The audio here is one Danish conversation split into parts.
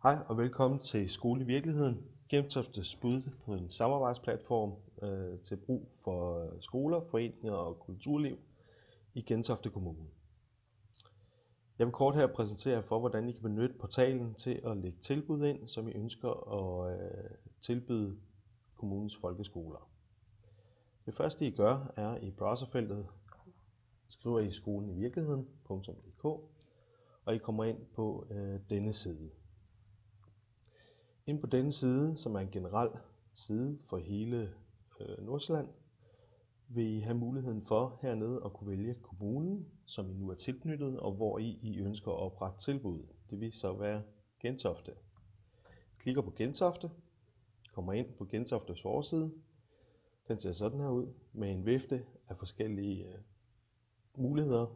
Hej og velkommen til Skole i Virkeligheden, Gentoftes bud på en samarbejdsplatform til brug for skoler, foreninger og kulturliv i Gentofte Kommune. Jeg vil kort her præsentere for, hvordan I kan benytte portalen til at lægge tilbud ind, som I ønsker at tilbyde kommunens folkeskoler. Det første I gør er i browserfeltet skriver I skolenivirkeligheden.dk og I kommer ind på denne side. Ind på denne side, som er en generel side for hele Nordsjælland, vil I have muligheden for hernede at kunne vælge kommunen, som I nu er tilknyttet, og hvor I ønsker at oprette tilbud. Det vil så være Gentofte. Klikker på Gentofte, kommer ind på Gentoftes forside. Den ser sådan her ud med en vifte af forskellige muligheder,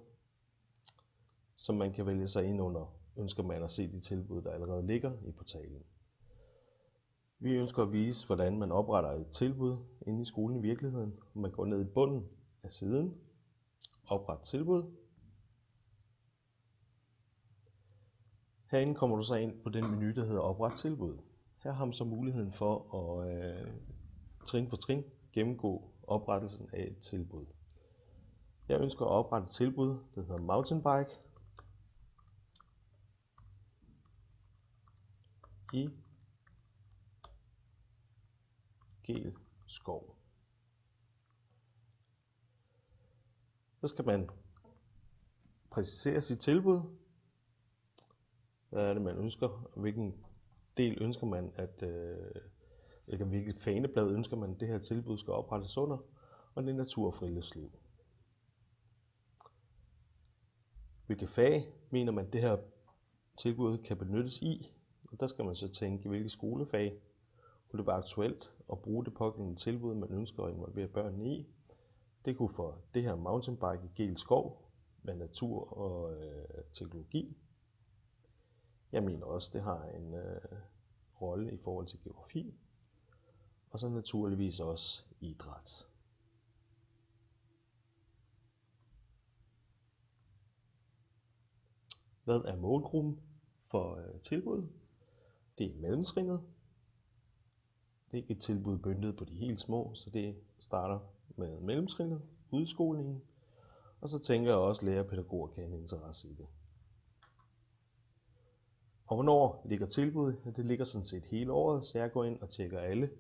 som man kan vælge sig ind under. Ønsker man at se de tilbud, der allerede ligger i portalen. Vi ønsker at vise, hvordan man opretter et tilbud inde i Skolen i Virkeligheden. Man går ned i bunden af siden, opret tilbud. Herinde kommer du så ind på den menu, der hedder opret tilbud. Her har man så muligheden for at trin for trin gennemgå oprettelsen af et tilbud. Jeg ønsker at oprette et tilbud, der hedder mountainbike i Geel Skov. Så skal man præcisere sit tilbud. Hvad er det, man ønsker? Hvilken del ønsker man, eller hvilket faneblad ønsker man, det her tilbud skal oprettes under? Og det er natur og friluftsliv. Hvilke fag mener man, det her tilbud kan benyttes i? Og der skal man så tænke, hvilke skolefag kunne det være aktuelt at bruge det pågældende tilbud, man ønsker at involvere børnene i. Det kunne for det her mountainbike i Geel Skov med natur og teknologi. Jeg mener også, det har en rolle i forhold til geografi. Og så naturligvis også idræt. Hvad er målgruppen for tilbuddet? Det er mellemtrinnet. Det er ikke et tilbud bøntet på de helt små, så det starter med mellemtrinnet, udskolingen. Og så tænker jeg også, at lærere og pædagoger kan have en interesse i det. Og hvornår ligger tilbuddet? Ja, det ligger sådan set hele året, så jeg går ind og tjekker alle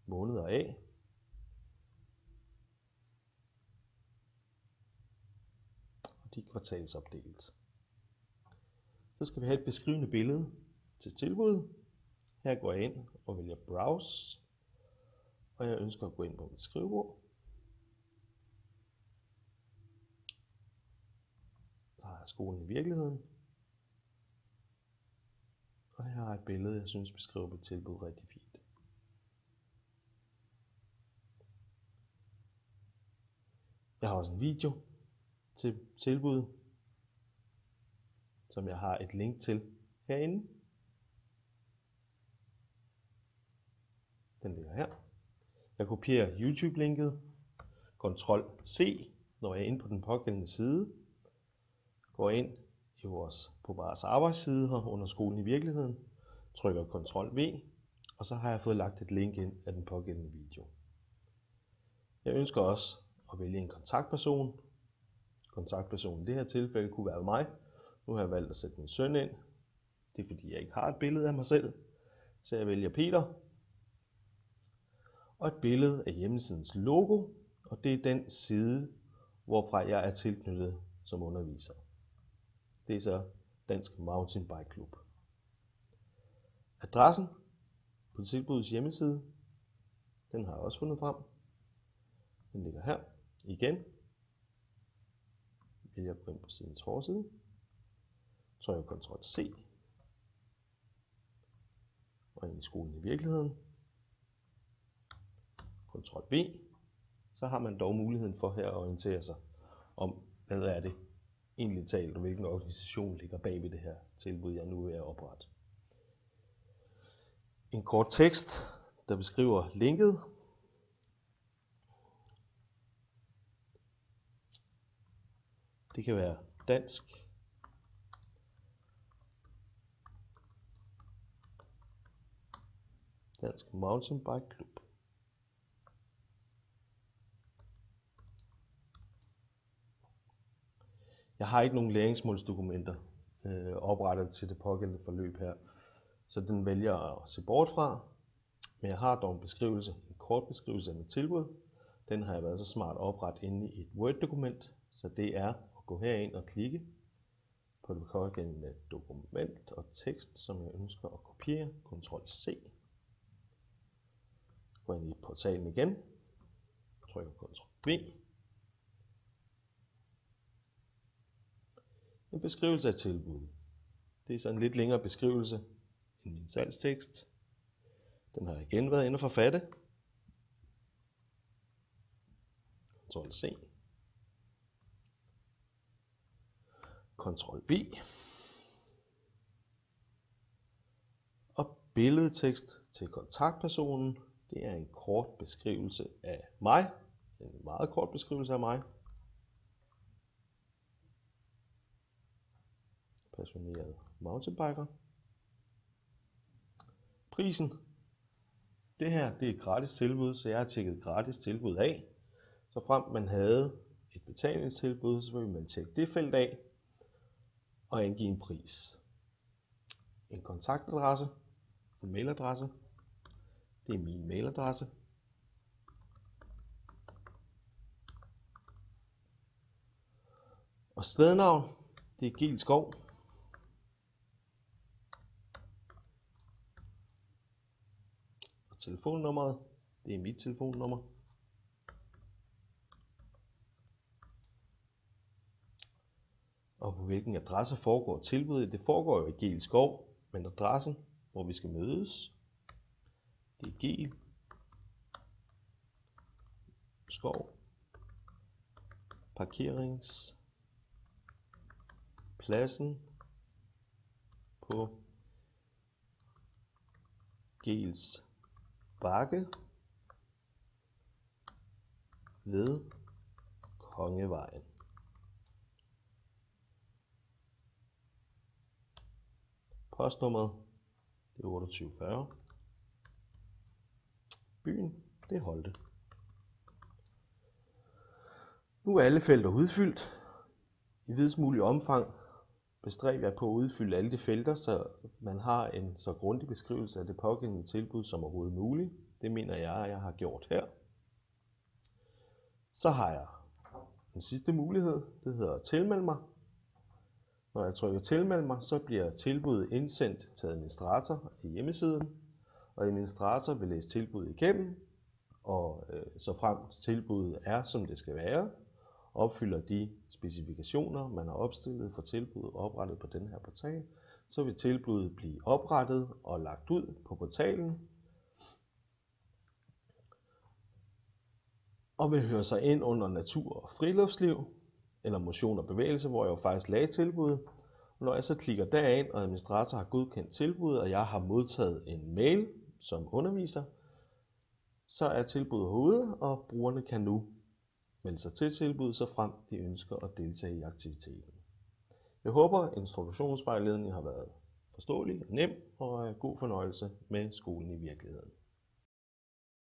måneder af. Og de er kvartalsopdelt. Så skal vi have et beskrivende billede til tilbuddet. Her går jeg ind og vælger Browse, og jeg ønsker at gå ind på mit skrivebord. Så har jeg Skolen i Virkeligheden. Og her har jeg et billede, jeg synes beskriver mit tilbud rigtig fint. Jeg har også en video til tilbuddet, som jeg har et link til herinde. Den ligger her. Jeg kopierer YouTube-linket, Ctrl C, når jeg er inde på den pågældende side. Går ind på vores arbejdsside her under Skolen i Virkeligheden, trykker Ctrl V, og så har jeg fået lagt et link ind af den pågældende video. Jeg ønsker også at vælge en kontaktperson. Kontaktpersonen i det her tilfælde kunne være mig. Nu har jeg valgt at sætte min søn ind. Det er fordi jeg ikke har et billede af mig selv, så jeg vælger Peter. Og et billede af hjemmesidens logo, og det er den side, hvorfra jeg er tilknyttet som underviser. Det er så Dansk Mountainbike Klub. Adressen på tilbudets hjemmeside, den har jeg også fundet frem. Den ligger her. Igen vil jeg gå ind på sidens forside, trykker Ctrl C, og ind i Skolen i Virkeligheden. Ctrl V, så har man dog muligheden for her at orientere sig om, hvad er det egentlig talt, og hvilken organisation ligger bag ved det her tilbud, jeg nu er ved at oprette. En kort tekst, der beskriver linket. Det kan være dansk Dansk Mountainbike Klub. Jeg har ikke nogen læringsmålsdokumenter oprettet til det pågældende forløb her, så den vælger at se bort fra. Men jeg har dog en beskrivelse, en kort beskrivelse af mit tilbud. Den har jeg været så smart oprettet inde i et Word-dokument, så det er at gå herind og klikke på det pågældende dokument og tekst, som jeg ønsker at kopiere. Ctrl-C. Gå ind i portalen igen. Trykker Ctrl-V. En beskrivelse af tilbuddet. Det er så en lidt længere beskrivelse end min salgstekst. Den har jeg igen været inde og forfatte. Ctrl-C. Ctrl-V. Og billedtekst til kontaktpersonen. Det er en kort beskrivelse af mig. En meget kort beskrivelse af mig. Passioneret mountainbiker. Prisen. Det her det er et gratis tilbud, så jeg har tjekket gratis tilbud af. Så frem man havde et betalingstilbud, så vil man tjekke det felt af og angive en pris. En kontaktadresse, en mailadresse. Det er min mailadresse. Og stednavn, det er Geel Skov. Og telefonnummeret, det er mit telefonnummer. Og på hvilken adresse foregår tilbuddet? Det foregår jo i Geel Skov, men adressen, hvor vi skal mødes, det er Geel Skov Parkeringspladsen på Geels Bakke ved Kongevejen. Postnummeret, det er 2840. Byen, det er Holte. Nu er alle felter udfyldt. I videst mulig omfang bestræber jeg på at udfylde alle de felter, så man har en så grundig beskrivelse af det pågældende tilbud som overhovedet muligt. Det mener jeg har gjort her. Så har jeg den sidste mulighed, det hedder tilmeld mig. Når jeg trykker tilmeld mig, så bliver tilbuddet indsendt til administrator i hjemmesiden, og administrator vil læse tilbuddet igennem, og så frem tilbuddet er, som det skal være, opfylder de specifikationer, man har opstillet for tilbuddet oprettet på den her portal, så vil tilbuddet blive oprettet og lagt ud på portalen, og vil høre sig ind under natur og friluftsliv, eller motion og bevægelse, hvor jeg jo faktisk lagde tilbuddet. Når jeg så klikker derind, og administrator har godkendt tilbuddet, og jeg har modtaget en mail som underviser, så er tilbuddet herude, og brugerne kan nu melde sig til tilbuddet, så frem de ønsker at deltage i aktiviteten. Jeg håber, at introduktionsvejledningen har været forståelig og nem, og god fornøjelse med skolen i virkeligheden.